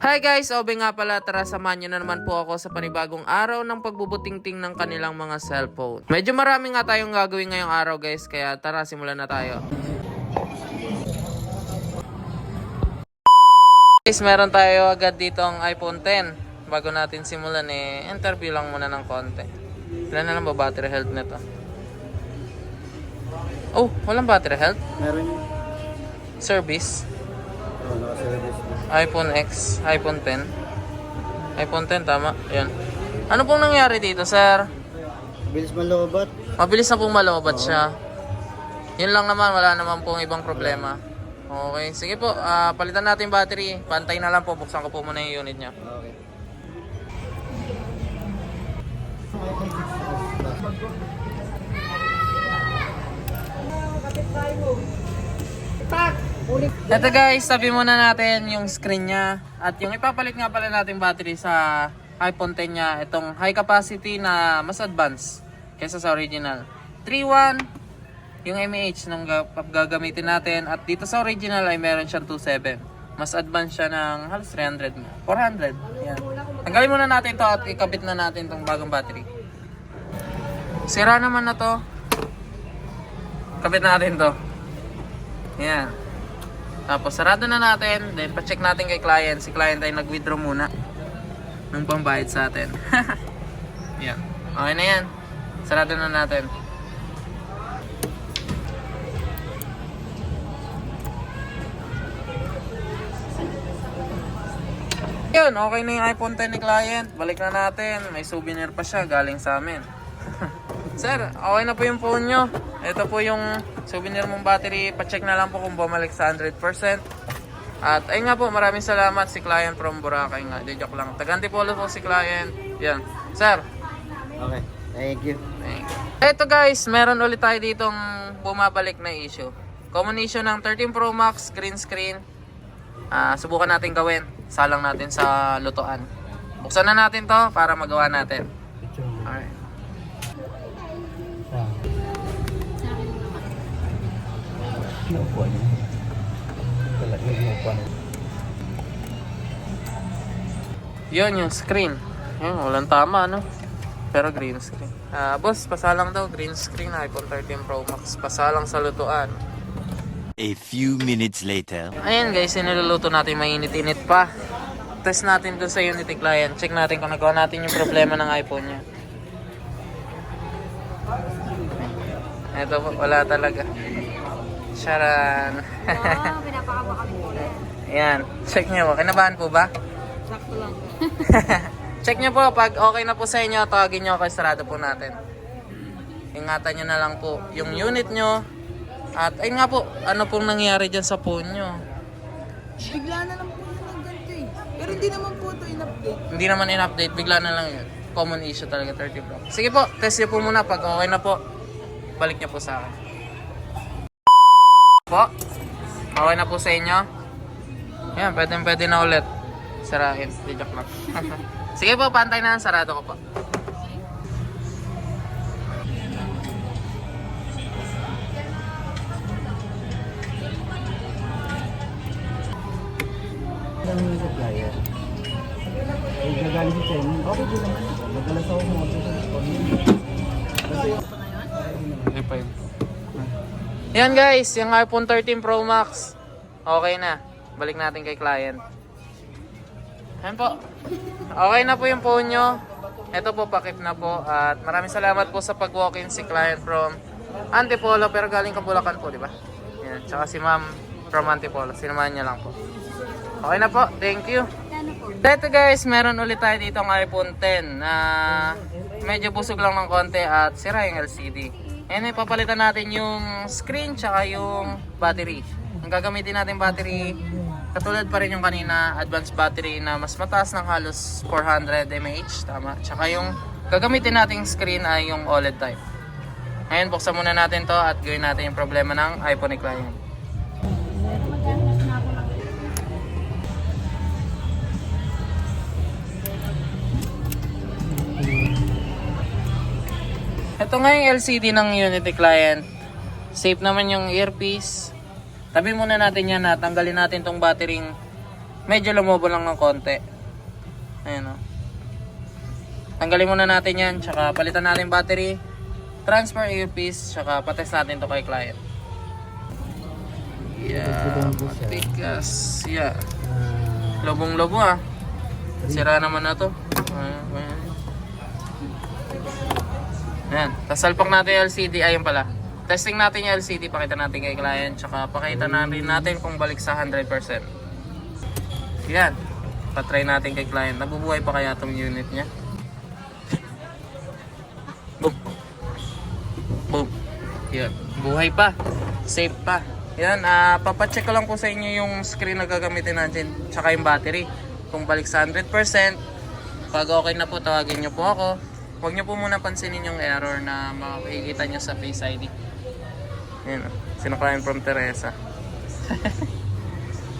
Hi guys, Obe nga pala, tara samahan nyo na naman po ako sa panibagong araw ng pagbubutingting ng kanilang mga cellphone. Medyo marami nga tayong gagawin ngayong araw guys, kaya tara simulan na tayo. Guys, meron tayo agad dito ang iPhone X. Bago natin simulan interview lang muna ng konti. Ilan na lang ba battery health nito? Oh, walang battery health? Meron yun. Service? Oo, naka-service na. iPhone X, iPhone X. iPhone X, tama. Yan. Ano pong nangyari dito, sir? Bilis malobat. Mabilis na pong malobat siya. Yun lang naman, wala naman pong ibang problema. Okay, sige po, palitan natin battery. Pantay na lang po, buksan ko po muna yung unit niya. Okay. Ito guys, tabi muna natin yung screen niya. At yung ipapalit nga pala natin battery sa iPhone X niya, itong high capacity na mas advanced kaysa sa original. 3.1 yung mAh nung gagamitin natin. At dito sa original ay meron siyang 2.7. Mas advanced siya ng halos 300 na. 400. Yan. Tanggalin muna natin to at ikabit na natin itong bagong battery. Sira naman na to. Kabit natin to. Yan. Tapos sarado na natin. Then pa-check natin kay client. Si client ay nag-withdraw muna ng pambayad sa atin. Yan. Okay na yan. Sarado na natin. Yun, okay na yung iPhone X ni client. Balik na natin. May souvenir pa siya galing sa amin. Sir, okay na po yung phone nyo. Ito po yung souvenir mong battery. Pa-check na lang po kung bumalik sa 100%. At ayun nga po, maraming salamat si client from Boracay nga. Di joke lang. Taga-Antipolo po si client. Yan. Sir. Okay. Thank you. Ito guys, meron ulit tayo ditong bumabalik na issue. Common issue ng 13 Pro Max green screen. Subukan natin gawin. Salang natin sa lutuan. Buksan na natin to para magawa natin. Alright. Yun yung screen. Yun, walang tama no. Pero green screen. Boss, pasalang daw green screen iPhone 13 Pro Max. Pasalang sa lutuan. A few minutes later. Ayan guys, siniluluto natin, mainit-init pa. Test natin doon sa Unity client. Check natin kung nagawa natin yung problema ng iPhone niya. Ito po, wala talaga. Charan. Wow, pinapakaba kami po yan. Ayan, check nyo. Kinabahan po ba? Sakto lang. Check nyo po, pag okay na po sa inyo, tawagin nyo ako, sarado po natin. Ingatan nyo na lang po yung unit nyo. At ayun nga po, ano pong nangyari dyan sa phone nyo? Bigla na lang po yun ng ganito eh. Pero hindi naman po ito in-update. Hindi naman in-update, bigla na lang yun. Common issue talaga, 30 Pro. Sige po, test nyo po muna. Pag okay na po, balik nyo po sa akin. Po, okay na po sa inyo. Yan, pwede na ulit. Sarahin, di joke lang. Sige po, pantay na, sarado ko po. Lang yung supplier. Ay, gagaling si Chen. Okay din naman. Madalas ako mo sa Kasi A5. Yan guys, yung iPhone 13 Pro Max. Okay na. Balik natin kay client. Yan po. Okay na po yung phone nyo. Ito po, pakip na po. At maraming salamat po sa pag-walk-in si client from Antipolo. Pero galing ka Bulacan po, di ba? Yan. Tsaka si ma'am from Antipolo. Sinamahan niya lang po. Okay na po. Thank you. Dito guys, meron ulit tayo dito ang iPhone X na medyo busog lang ng konti at sira yung LCD. Ngayon papalitan natin yung screen tsaka yung battery. Ang gagamitin natin battery, katulad pa rin yung kanina, advanced battery na mas mataas ng halos 400 mAh, tama. Tsaka yung gagamitin nating screen ay yung OLED type. Ngayon buksan muna natin to at gawin natin yung problema ng iPhone ni client. Ito nga yung LCD ng Unity client. Safe naman yung earpiece. Tabi muna natin yan at tanggalin natin tong battery Medyo lumobo lang ng konti. Ayan o. Tanggalin muna natin yan, tsaka palitan natin battery, transfer earpiece, tsaka patest natin to kay client. Yeah, matigas. Yeah. Lobong-lobo ah. Sira naman na to. Ayan. Tapos salpak natin yung LCD. Ayun pala. Testing natin yung LCD. Pakita natin kay client. Tsaka pakita natin kung balik sa 100%. Yan. Patry natin kay client. Nabubuhay pa kaya itong unit niya? Boom. Boom. Yan. Buhay pa. Safe pa. Yan. Papacheck ko lang po sa inyo yung screen na gagamitin natin. Tsaka yung battery. Kung balik sa 100%. Pag okay na po, tawagin nyo po ako. Huwag nyo po muna pansinin yung error na makikita nyo sa Face ID. Yan o. Sinakayan from Teresa.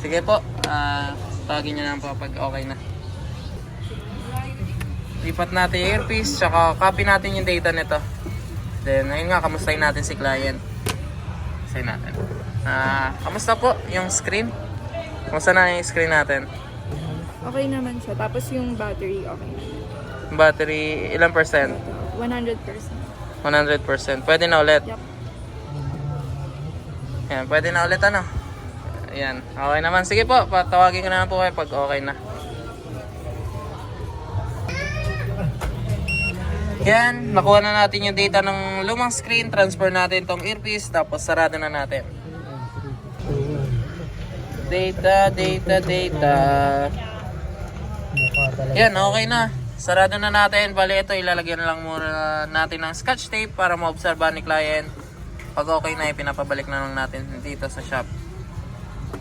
Sige po. Tawagin nyo na po pag okay na. Lipat natin yung earpiece. Tsaka copy natin yung data nito. Then, ayun nga. Kamustahin natin si client. Kamustahin natin. Kamusta po yung screen? Kamusta na yung screen natin? Okay naman siya. Tapos yung battery, okay na. Battery, ilang percent? 100%. 100%. Pwede na ulit. Yup. Yan, pwede na ulit ano. Ayan, okay naman. Sige po, patawagin ko na lang po kayo pag okay na. Yan, nakuha na natin yung data ng lumang screen. Transfer natin tong earpiece, tapos sarado na natin. Data. Yan, okay na. Sarado na natin. Bali, ito ilalagyan na lang muna natin ng scotch tape para maobserbahan ni client. Pag okay na, pinapabalik na lang natin dito sa shop.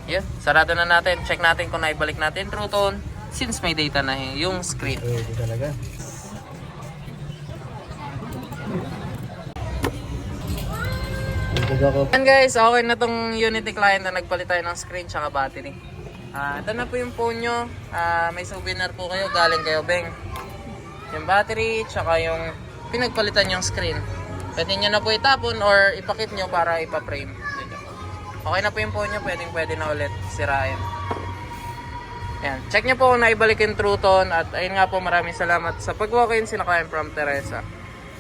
Yan, sarado na natin. Check natin kung naibalik natin True Tone since may data na yung screen. Pwede talaga. Yan guys, okay na tong unit ni client na nagpalit tayo ng screen tsaka battery. Ito na po yung phone nyo. May souvenir po kayo, galing kayo Beng. Yung battery tsaka yung pinagpalitan yung screen. Pwede nyo na po itapon or ipakit nyo para ipa-frame. Okay na po yung phone nyo, pwede na ulit sirain. Yan. Check nyo po kung naibalik yung True Tone. At ayun nga po, maraming salamat sa pag-walk-in. Sinakayan from Teresa.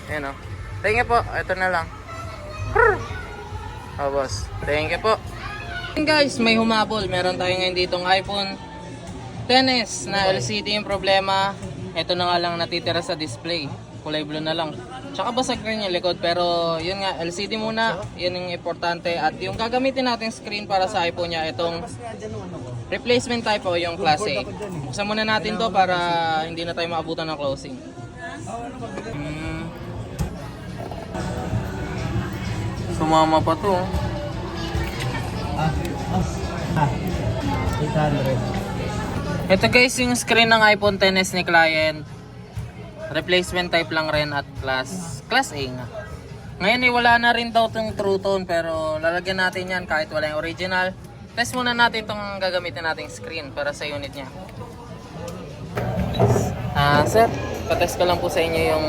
Ayan o. Thank you po. Ito na lang. Oh boss. Thank you po. Guys, may humabol. Meron tayo ngayon ditong iPhone XS na LCD yung problema. Ito na nga lang natitira sa display. Kulay blue na lang. Tsaka basag rin yung likod. Pero yun nga, LCD muna. Yun yung importante. At yung gagamitin natin screen para sa iPhone niya, itong replacement type o yung Class A. Buksan muna natin to para hindi na tayo maabutan ng closing. Sumama pa to. 800. Ito guys yung screen ng iPhone XS ni client. Replacement type lang rin at Class A nga. Ngayon wala na rin daw itong True Tone pero lalagyan natin yan kahit wala yung original. Test muna natin itong gagamitin nating screen para sa unit niya. Sir, patest ko lang po sa inyo yung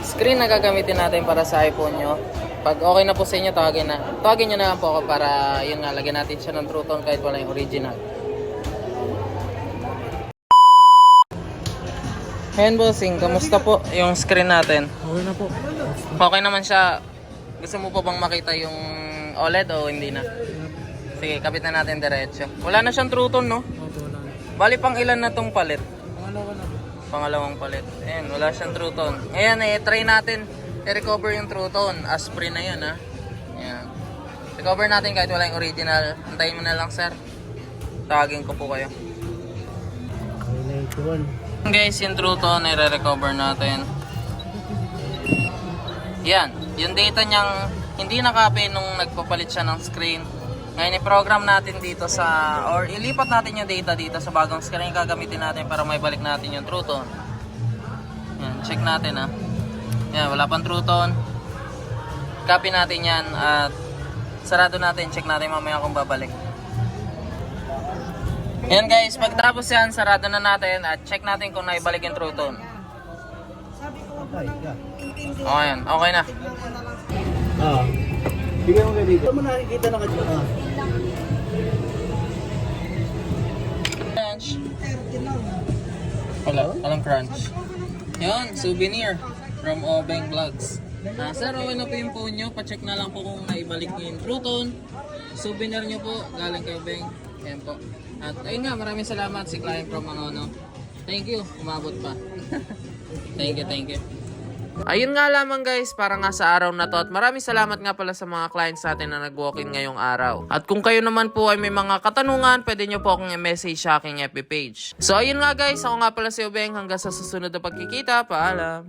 screen na gagamitin natin para sa iPhone nyo. Pag okay na po sa inyo, tawagin nyo na lang po ako para yun nga, lagyan natin siya ng True Tone kahit wala yung original. Ayan bossing, kamusta po yung screen natin? Okay na po. Okay naman siya. Gusto mo pa bang makita yung OLED o hindi na? Sige, kapit na natin diretso. Wala na siyang True Tone, no? Bali pang ilan na tong palit? Pangalawang palit. Ayan, wala siyang True Tone. Ayan, try natin i-recover yung True Tone. Aspirin na yun, ha? Ayan. Recover natin kahit wala yung original. Antayin mo na lang, sir. Tawagin ko po kayo. Guys, yung True Tone i-recover natin. Yan. Yung data niyang hindi na-copy nung nagpapalit siya ng screen. Ngayon i-program natin dito sa, or ilipat natin yung data dito sa bagong screen yung gagamitin natin para may balik natin yung True Tone. Yan, check natin ha. Yan, wala pang True Tone. Copy natin yan at sarado natin, check natin mamaya kung babalik. Yan guys, pagtapos yan, sarado na natin at check natin kung naibalik yung True Tone. Okay yan, okay na. Bigyan mo ka dito. Ano mo nakikita na ka dito? Wala, walang crunch. Yun, souvenir from Obeng Vlogs. Sir, okay na po yung phone nyo. Pacheck na lang po kung naibalik nyo yung True Tone. Souvenir nyo po, galing kay Obeng. Ayan po. At ayun nga, maraming salamat si client from Mangono. Thank you, umabot pa. Thank you. Ayun nga lamang guys, para nga sa araw na to at maraming salamat nga pala sa mga clients natin na nag-walk-in ngayong araw. At kung kayo naman po ay may mga katanungan, pwede nyo po akong i-message sa aking FB page. So ayun nga guys, ako nga pala si Obeng, hanggang sa susunod na pagkikita, paalam!